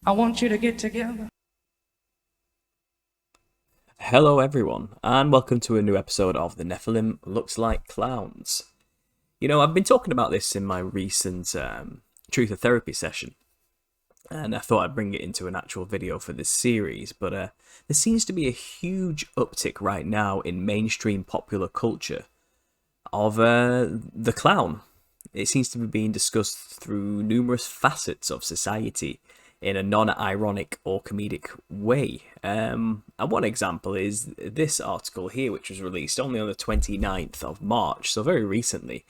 I want you to get together. Hello everyone, and welcome to a new episode of the Nephilim Looks Like Clowns. I've been talking about this in my recent Truth or Therapy session, and I thought I'd bring it into an actual video for this series, but there seems to be a huge uptick right now in mainstream popular culture of the clown. It seems to be being discussed through numerous facets of society in a non-ironic or comedic way. And one example is this article here, which was released only on the 29th of March, so very recently,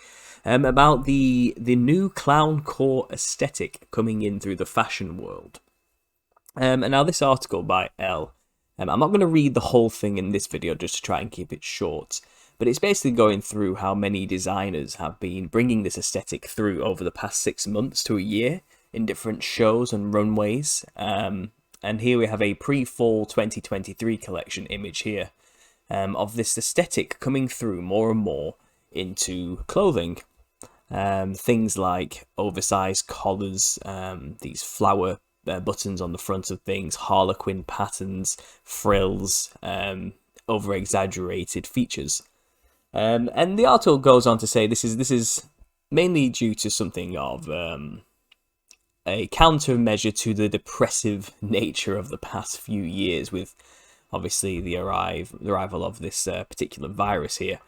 about the new clowncore aesthetic coming in through the fashion world. And now this article by Elle, I'm not going to read the whole thing in this video just to try and keep it short, but it's basically going through how many designers have been bringing this aesthetic through over the past 6 months to a year in different shows and runways. And here we have a pre-fall 2023 collection image here of this aesthetic coming through more and more into clothing. Things like oversized collars, these flower buttons on the front of things, harlequin patterns, frills, over-exaggerated features. And the article goes on to say this is mainly due to something of a countermeasure to the depressive nature of the past few years, with obviously the arrival of this particular virus here,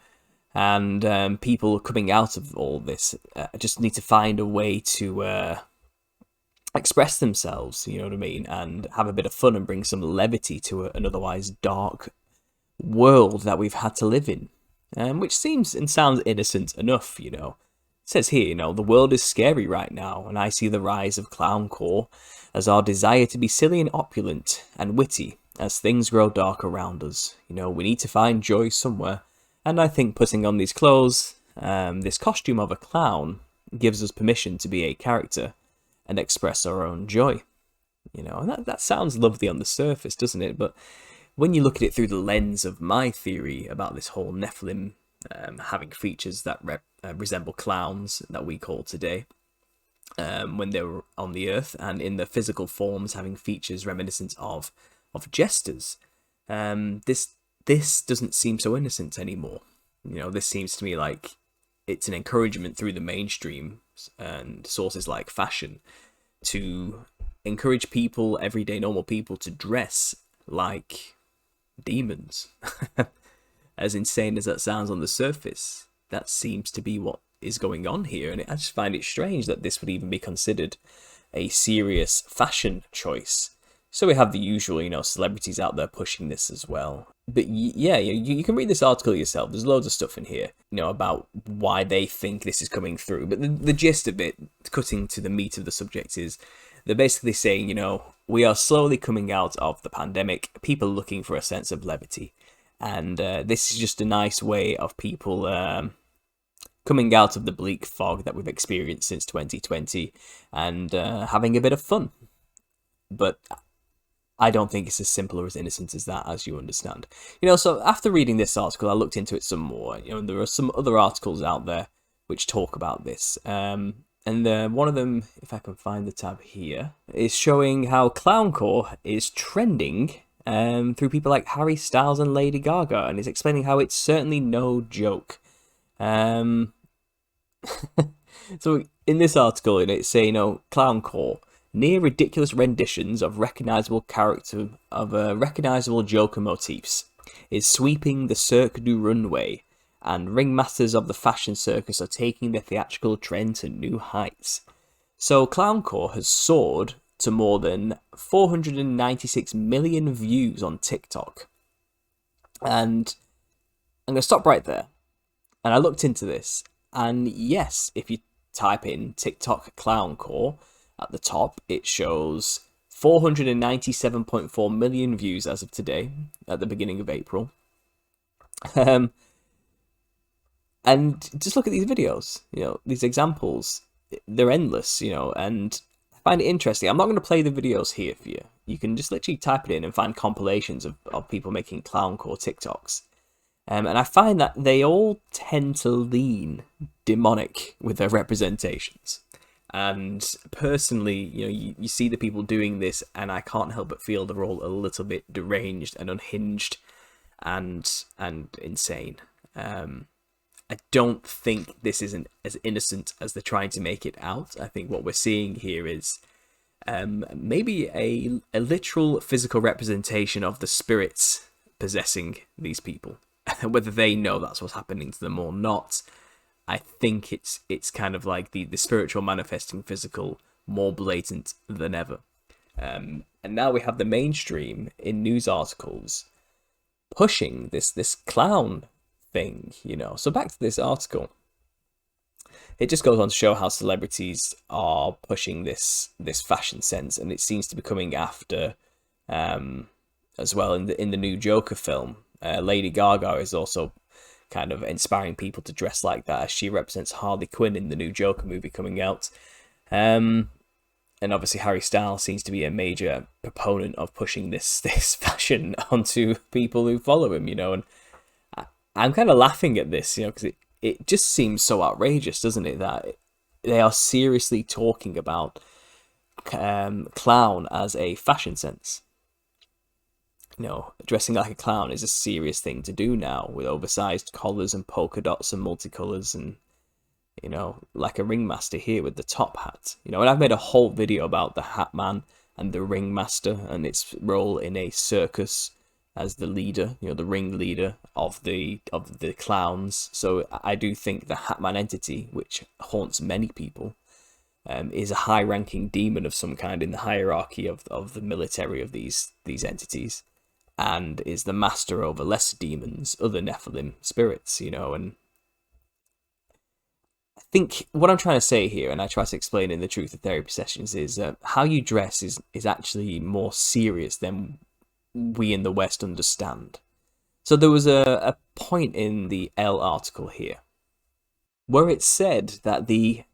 and people coming out of all this just need to find a way to express themselves, you know what I mean, and have a bit of fun and bring some levity to an otherwise dark world that we've had to live in, which seems and sounds innocent enough, It says here, the world is scary right now, and I see the rise of clowncore as our desire to be silly and opulent and witty as things grow dark around us. We need to find joy somewhere, and I think putting on these clothes, this costume of a clown, gives us permission to be a character and express our own joy. And that sounds lovely on the surface, doesn't it? But when you look at it through the lens of my theory about this whole Nephilim having features that resemble clowns that we call today, when they were on the earth, and in the physical forms having features reminiscent of jesters, this doesn't seem so innocent anymore. This seems to me like it's an encouragement through the mainstream and sources like fashion to encourage people, everyday normal people, to dress like demons. As insane as that sounds on the surface, that seems to be what is going on here, and I just find it strange that this would even be considered a serious fashion choice. So we have the usual, celebrities out there pushing this as well. But yeah, you can read this article yourself. There's loads of stuff in here, about why they think this is coming through. But the gist of it, cutting to the meat of the subject, is they're basically saying, we are slowly coming out of the pandemic, people looking for a sense of levity. And this is just a nice way of people coming out of the bleak fog that we've experienced since 2020 and having a bit of fun. But I don't think it's as simple or as innocent as that, as you understand. So after reading this article, I looked into it some more. There are some other articles out there which talk about this. And one of them, if I can find the tab here, is showing how clowncore is trending through people like Harry Styles and Lady Gaga, and is explaining how it's certainly no joke. So in this article, it's saying, clowncore, near ridiculous renditions of recognizable Joker motifs, is sweeping the Cirque du Runway, and ringmasters of the fashion circus are taking the theatrical trend to new heights. So clowncore has soared to more than 496 million views on TikTok. And I'm going to stop right there. And I looked into this, and yes, if you type in TikTok clowncore at the top, it shows 497.4 million views as of today, at the beginning of April. And just look at these videos, these examples, they're endless, and I find it interesting. I'm not going to play the videos here for you. You can just literally type it in and find compilations of people making clowncore TikToks. And I find that they all tend to lean demonic with their representations. And personally, you see the people doing this, and I can't help but feel they're all a little bit deranged and unhinged and insane. I don't think this isn't as innocent as they're trying to make it out. I think what we're seeing here is maybe a literal physical representation of the spirits possessing these people. Whether they know that's what's happening to them or not, I think it's kind of like the spiritual manifesting physical, more blatant than ever. And now we have the mainstream in news articles pushing this clown thing, So back to this article. It just goes on to show how celebrities are pushing this fashion sense, and it seems to be coming after as well in the new Joker film. Lady Gaga is also kind of inspiring people to dress like that, as she represents Harley Quinn in the new Joker movie coming out. And obviously Harry Styles seems to be a major proponent of pushing this fashion onto people who follow him, and I'm kind of laughing at this, because it just seems so outrageous, doesn't it, that they are seriously talking about clown as a fashion sense. Dressing like a clown is a serious thing to do now, with oversized collars and polka dots and multicolours, and like a ringmaster here with the top hat. And I've made a whole video about the Hat Man and the ringmaster and its role in a circus as the leader, the ringleader of the clowns. So I do think the Hat Man entity, which haunts many people, is a high-ranking demon of some kind in the hierarchy of the military of these entities, and is the master over lesser demons, other Nephilim spirits, and I think what I'm trying to say here, and I try to explain in the Truth of Therapy sessions, is how you dress is actually more serious than we in the West understand. So there was a point in the Elle article here where it said that the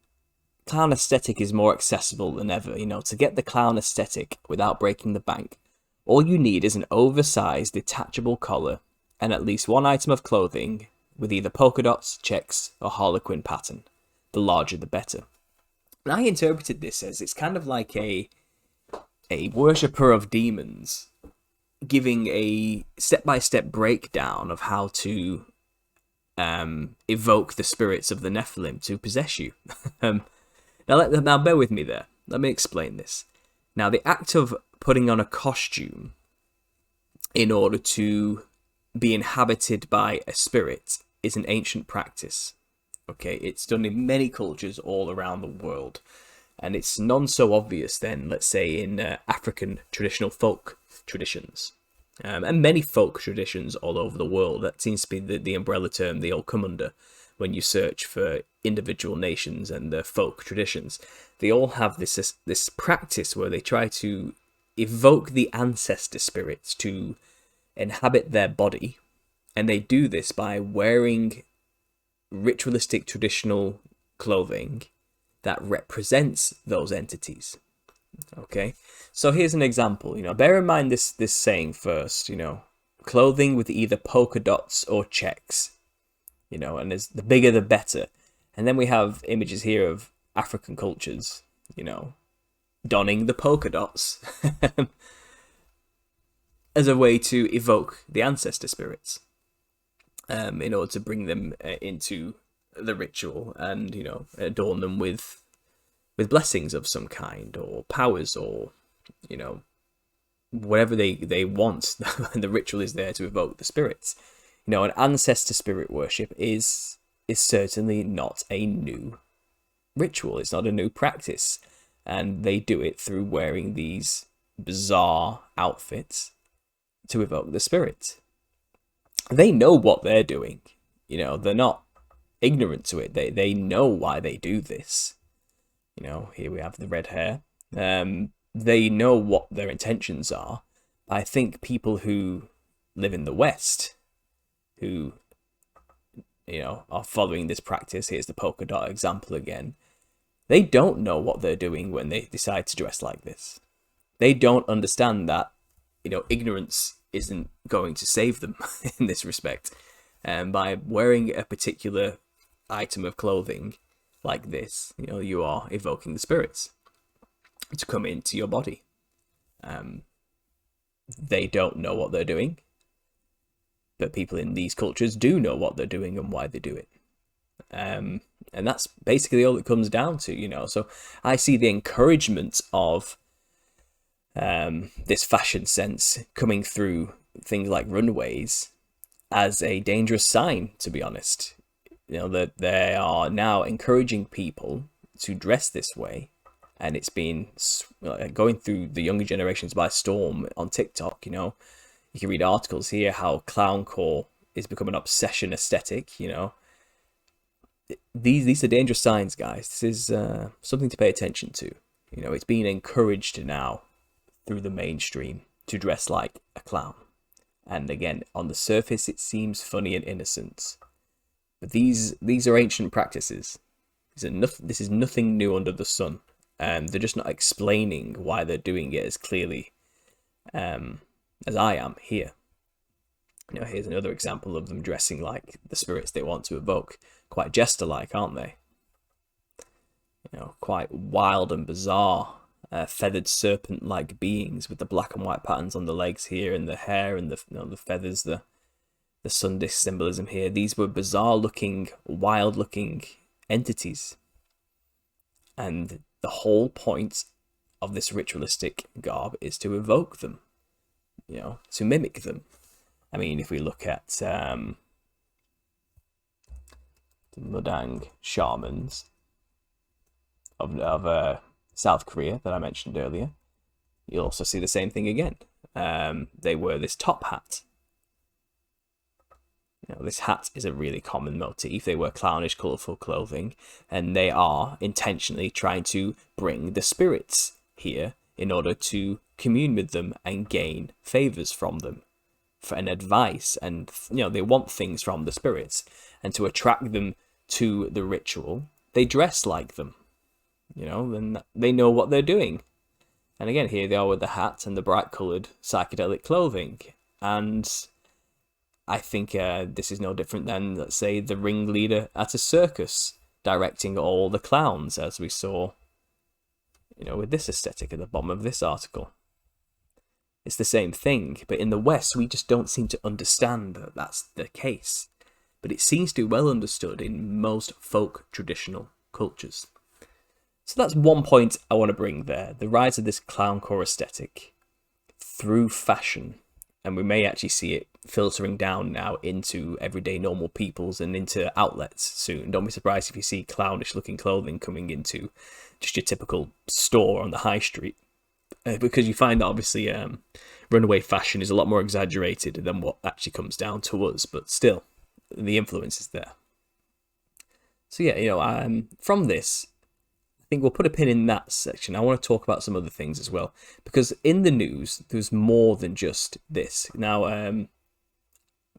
clown aesthetic is more accessible than ever. To get the clown aesthetic without breaking the bank, all you need is an oversized detachable collar and at least one item of clothing with either polka dots, checks, or harlequin pattern. The larger the better. And I interpreted this as it's kind of like a worshipper of demons giving a step-by-step breakdown of how to evoke the spirits of the Nephilim to possess you. Now bear with me there. Let me explain this. Now, the act of putting on a costume in order to be inhabited by a spirit is an ancient practice. Okay, it's done in many cultures all around the world. And it's none so obvious then, let's say, in African traditional folk traditions. And many folk traditions all over the world. That seems to be the umbrella term they all come under when you search for individual nations and their folk traditions. They all have this practice where they try to evoke the ancestor spirits to inhabit their body. And they do this by wearing ritualistic traditional clothing that represents those entities. Okay, so here's an example. Bear in mind this saying first. Clothing with either polka dots or checks. And the bigger the better. And then we have images here of African cultures. Donning the polka dots as a way to evoke the ancestor spirits. In order to bring them into the ritual and adorn them with blessings of some kind, or powers, or whatever they want. The ritual is there to evoke the spirits. An ancestor spirit worship is certainly not a new ritual. It's not a new practice, and they do it through wearing these bizarre outfits to evoke the spirits. They know what they're doing. They're not ignorant to it. They know why they do this. Here we have the red hair. They know what their intentions are. I think people who live in the West, who are following this practice, here's the polka dot example again, they don't know what they're doing when they decide to dress like this. They don't understand that ignorance isn't going to save them in this respect. By wearing a particular item of clothing like this, you know, you are evoking the spirits to come into your body. They don't know what they're doing, but people in these cultures do know what they're doing and why they do it. And that's basically all it comes down to, you know. So I see the encouragement of this fashion sense coming through things like runways as a dangerous sign, to be honest. You know, that they are now encouraging people to dress this way, and it's been going through the younger generations by storm on TikTok. You know, you can read articles here how clowncore is becoming an obsession aesthetic. You know, these are dangerous signs, guys. This is something to pay attention to. You know, it's being encouraged now through the mainstream to dress like a clown. And again, on the surface, it seems funny and innocent. But these are ancient practices. This is nothing new under the sun. They're just not explaining why they're doing it as clearly as I am here. You know, here's another example of them dressing like the spirits they want to evoke. Quite jester-like, aren't they? You know, quite wild and bizarre. Feathered serpent-like beings with the black and white patterns on the legs here, and the hair and the feathers, the sun disk symbolism here. These were bizarre-looking, wild-looking entities, and the whole point of this ritualistic garb is to evoke them, you know, to mimic them. I mean, if we look at the Mudang shamans of South Korea that I mentioned earlier, you'll also see the same thing again. They wear this top hat. You know, this hat is a really common motif. They wear clownish, colourful clothing, and they are intentionally trying to bring the spirits here in order to commune with them and gain favours from them, for an advice, and you know, they want things from the spirits, and to attract them to the ritual, they dress like them. You know, and they know what they're doing. And again, here they are with the hat and the bright-coloured psychedelic clothing. And I think this is no different than, let's say, the ringleader at a circus directing all the clowns, as we saw, you know, with this aesthetic at the bottom of this article. It's the same thing, but in the West, we just don't seem to understand that that's the case. But it seems to be well understood in most folk traditional cultures. So that's one point I want to bring there, the rise of this clowncore aesthetic through fashion. And we may actually see it filtering down now into everyday normal peoples and into outlets soon. Don't be surprised if you see clownish looking clothing coming into just your typical store on the high street. Because you find that obviously runaway fashion is a lot more exaggerated than what actually comes down to us. But still, the influence is there. So yeah, you know, from this, I think we'll put a pin in that section. I want to talk about some other things as well, because in the news there's more than just this. Now,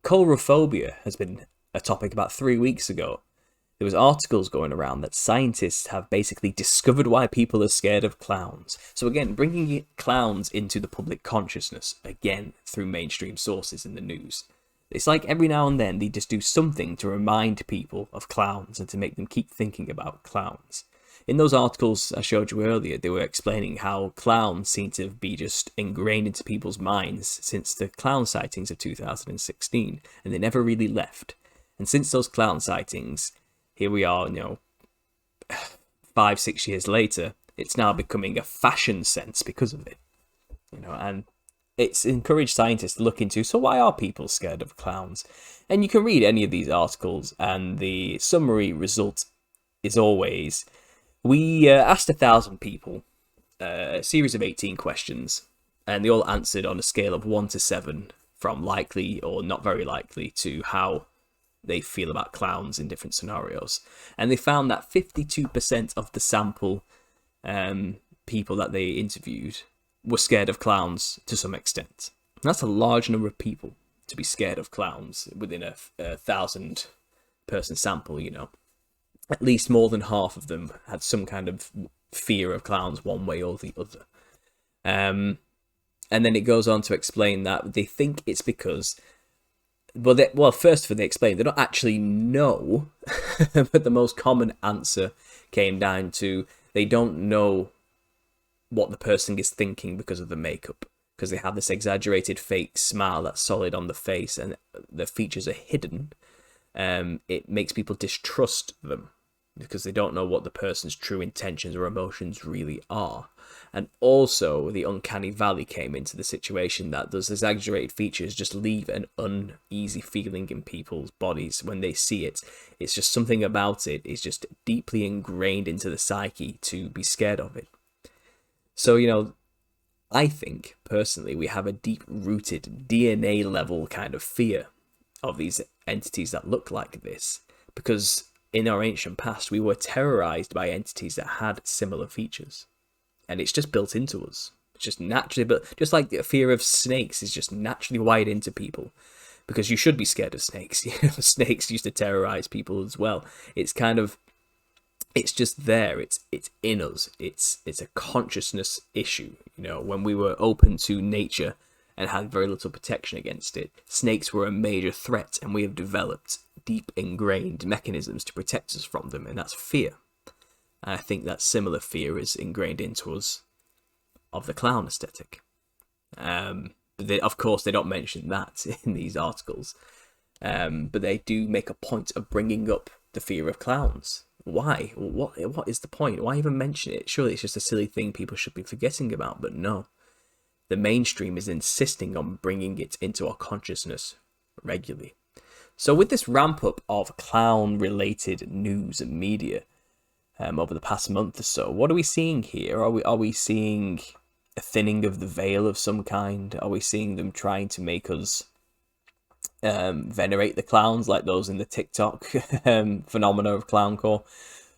coulrophobia has been a topic about 3 weeks ago. There was articles going around that scientists have basically discovered why people are scared of clowns. So again, bringing clowns into the public consciousness again through mainstream sources in the news. It's like every now and then they just do something to remind people of clowns and to make them keep thinking about clowns. In those articles I showed you earlier, they were explaining how clowns seem to be just ingrained into people's minds since the clown sightings of 2016, and they never really left. And since those clown sightings, here we are, you know, 5-6 years later, it's now becoming a fashion sense because of it. You know, and it's encouraged scientists to look into, so why are people scared of clowns? And you can read any of these articles, and the summary result is always, we asked 1,000 people a series of 18 questions, and they all answered on a scale of 1 to 7, from likely or not very likely to how they feel about clowns in different scenarios. And they found that 52% of the sample people that they interviewed were scared of clowns to some extent. And that's a large number of people to be scared of clowns within a 1,000-person sample, you know. At least more than half of them had some kind of fear of clowns one way or the other. And then it goes on to explain that they think it's because But they, well, first of all, they explained they don't actually know, but the most common answer came down to they don't know what the person is thinking because of the makeup, because they have this exaggerated fake smile that's solid on the face and the features are hidden. It makes people distrust them because they don't know what the person's true intentions or emotions really are. And also, the uncanny valley came into the situation that those exaggerated features just leave an uneasy feeling in people's bodies when they see it. It's just something about it is just deeply ingrained into the psyche to be scared of it. So, I think, personally, we have a deep-rooted DNA level kind of fear of these entities that look like this, because in our ancient past we were terrorized by entities that had similar features, and it's just built into us. It's just naturally, but just like the fear of snakes is just naturally wired into people, because you should be scared of snakes. Snakes used to terrorize people as well. It's kind of, it's just there. It's in us. It's a consciousness issue. When we were open to nature and had very little protection against it, snakes were a major threat, and we have developed deep ingrained mechanisms to protect us from them, and that's fear. And I think that similar fear is ingrained into us of the clown aesthetic. But of course, they don't mention that in these articles. But they do make a point of bringing up the fear of clowns. Why? What is the point? Why even mention it? Surely it's just a silly thing people should be forgetting about, but no. The mainstream is insisting on bringing it into our consciousness regularly. So with this ramp up of clown-related news and media over the past month or so, what are we seeing here? Are we seeing a thinning of the veil of some kind? Are we seeing them trying to make us venerate the clowns like those in the TikTok phenomena of clowncore?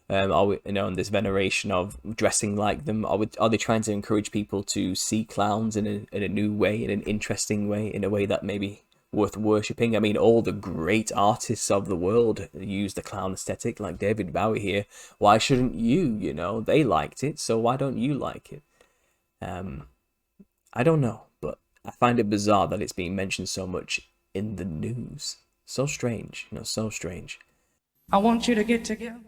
Are we, in this veneration of dressing like them? Are they trying to encourage people to see clowns in a new way, in an interesting way, in a way that maybe worth worshipping? I mean, all the great artists of the world use the clown aesthetic, like David Bowie here. Why shouldn't you? They liked it, so why don't you like it? I don't know, but I find it bizarre that it's being mentioned so much in the news. So strange, so strange. I want you to get together.